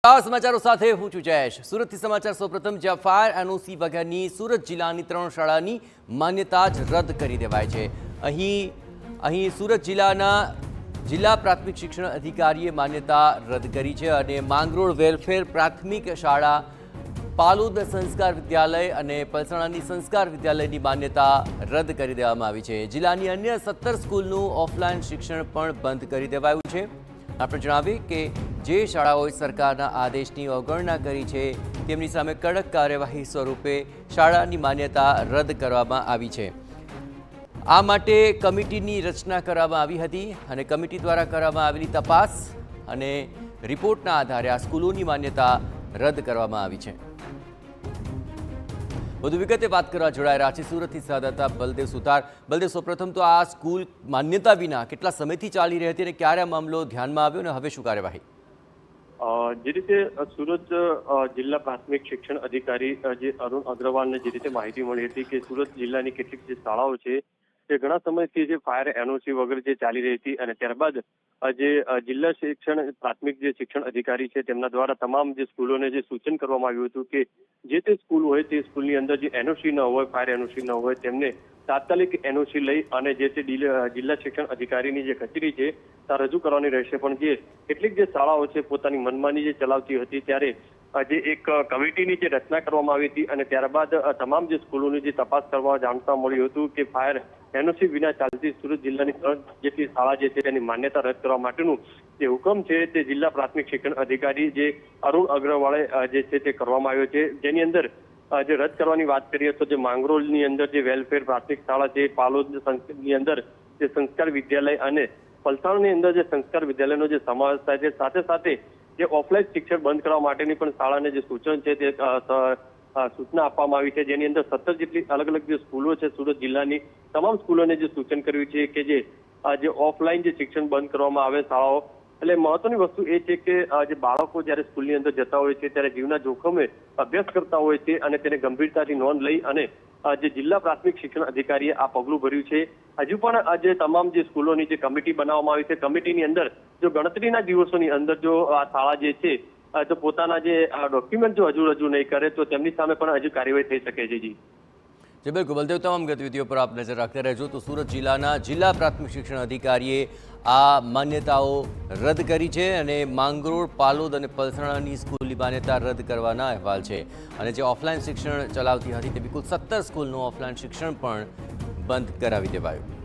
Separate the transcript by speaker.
Speaker 1: સમાચારો સાથે હું છું જયેશ। સુરતથી સમાચાર સૌપ્રથમ જ્યાં ફાયર એનઓસી વગરની સુરત જિલ્લાની 3 શાળાની માન્યતા જ રદ કરી દેવાય છે। અહીં સુરત જિલ્લાના જિલ્લા પ્રાથમિક શિક્ષણ અધિકારીએ માન્યતા રદ કરી છે અને માંગરોળ વેલફેર પ્રાથમિક શાળા, પાલોદ સંસ્કાર વિદ્યાલય અને પલસાણાની સંસ્કાર વિદ્યાલયની માન્યતા રદ કરી દેવામાં આવી છે। જિલ્લાની અન્ય 17 સ્કૂલનું ઓફલાઈન શિક્ષણ પણ બંધ કરી દેવાયું છે। આપણે જણાવીએ કે જે શાળાઓએ સરકારના આદેશની અવગણના કરી છે તેમની સામે કડક કાર્યવાહી સ્વરૂપે શાળાની માન્યતા રદ કરવામાં આવી છે। આ માટે કમિટીની રચના કરવામાં આવી હતી અને કમિટી દ્વારા કરવામાં આવેલી તપાસ અને રિપોર્ટના આધારે આ સ્કૂલોની માન્યતા રદ કરવામાં આવી છે। વધુ વિગતે વાત કરવા જોડાઈ રહ્યા છે સુરતથી સંવાદદાતા બલદેવ સુતાર। બલદેવ, સૌપ્રથમ તો આ સ્કૂલ માન્યતા વિના કેટલા સમયથી ચાલી રહી હતી અને ક્યારે આ મામલો ધ્યાનમાં આવ્યો અને હવે શું કાર્યવાહી?
Speaker 2: જે રીતે સુરત જિલ્લા પ્રાથમિક શિક્ષણ અધિકારી જે અરુણ અગ્રવાલને જે રીતે માહિતી મળી હતી કે સુરત જિલ્લાની કેટલીક જે શાળાઓ છે તે ઘણા સમયથી જે ફાયર એનઓસી વગર જે ચાલી રહી હતી અને ત્યારબાદ જે જિલ્લા શિક્ષણ પ્રાથમિક જે શિક્ષણ અધિકારી છે તેમના દ્વારા તમામ જે સ્કૂલોને જે સૂચન કરવામાં આવ્યું હતું કે જે તે સ્કૂલ હોય તે સ્કૂલની અંદર જે એનઓસી ન હોય, ફાયર એનઓસી ન હોય, તેમને તાત્કાલિક એનઓસી લઈ અને જે તે જિલ્લા શિક્ષણ અધિકારીની જે કચેરી છે ત્યાં રજૂ કરવાની રહેશે। પણ જે કેટલીક જે શાળાઓ છે પોતાની મનમાની જે ચલાવતી હતી ત્યારે જે એક કમિટીની જે રચના કરવામાં આવી હતી અને ત્યારબાદ તમામ જે સ્કૂલોની જે તપાસ કરવા જાણતા મળ્યું હતું કે ફાયર એનઓસી વિના ચાલતી સુરત જિલ્લાની 3 જેટલી શાળા જે છે તેની માન્યતા રદ કરવા માટેનું જે હુકમ છે તે જિલ્લા પ્રાથમિક શિક્ષણ અધિકારી જે અરુણ અગ્રવાલે જે છે તે કરવામાં આવ્યો છે। જેની અંદર જે રદ કરવાની વાત કરીએ તો જે માંગરોળની અંદર જે વેલફેર પ્રાથમિક શાળા છે, પાલોદની અંદર જે સંસ્કાર વિદ્યાલય અને પલસાણની અંદર જે સંસ્કાર વિદ્યાલયનો જે સમાવેશ થાય છે, સાથે સાથે જે ઓફલાઈન શિક્ષણ બંધ કરવા માટેની પણ શાળાને જે સૂચન છે તે સૂચના આપવામાં આવી છે। જેની અંદર 17 જેટલી અલગ અલગ જે સ્કૂલો છે સુરત જિલ્લાની તમામ સ્કૂલોને જે સૂચન કર્યું છે કે જે ઓફલાઈન જે શિક્ષણ બંધ કરવામાં આવે શાળાઓ। એટલે મહત્વની વસ્તુ એ છે કે જે બાળકો જ્યારે સ્કૂલની અંદર જતા હોય છે ત્યારે જીવના જોખમે અભ્યાસ કરતા હોય છે અને તેને ગંભીરતાથી નોંધ લઈ અને જે જિલ્લા પ્રાથમિક શિક્ષણ અધિકારીએ આ પગલું ભર્યું છે। હજુ પણ આજે તમામ જે સ્કૂલોની જે કમિટી બનાવવામાં આવી છે, કમિટીની અંદર જો ગણતરીના દિવસોની અંદર જો આ શાળા જે છે તો પોતાના જે ડોક્યુમેન્ટ જો હજુ રજૂ નહીં કરે તો તેમની સામે પણ હજુ કાર્યવાહી થઈ શકે છે।
Speaker 1: જી બિલકુલ બલદેવ, તમામ ગતિવિધિઓ પર આપ નજર રાખતા રહેજો। તો સુરત જિલ્લાના જિલ્લા પ્રાથમિક શિક્ષણ અધિકારીએ આ માન્યતાઓ રદ કરી છે અને માંગરોળ, પાલોદ અને પલસાણાની સ્કૂલની માન્યતા રદ કરવાના અહેવાલ છે અને જે ઓફલાઈન શિક્ષણ ચલાવતી હતી તે બિલકુલ 17 સ્કૂલનું ઓફલાઈન શિક્ષણ પણ બંધ કરાવી દેવાયું।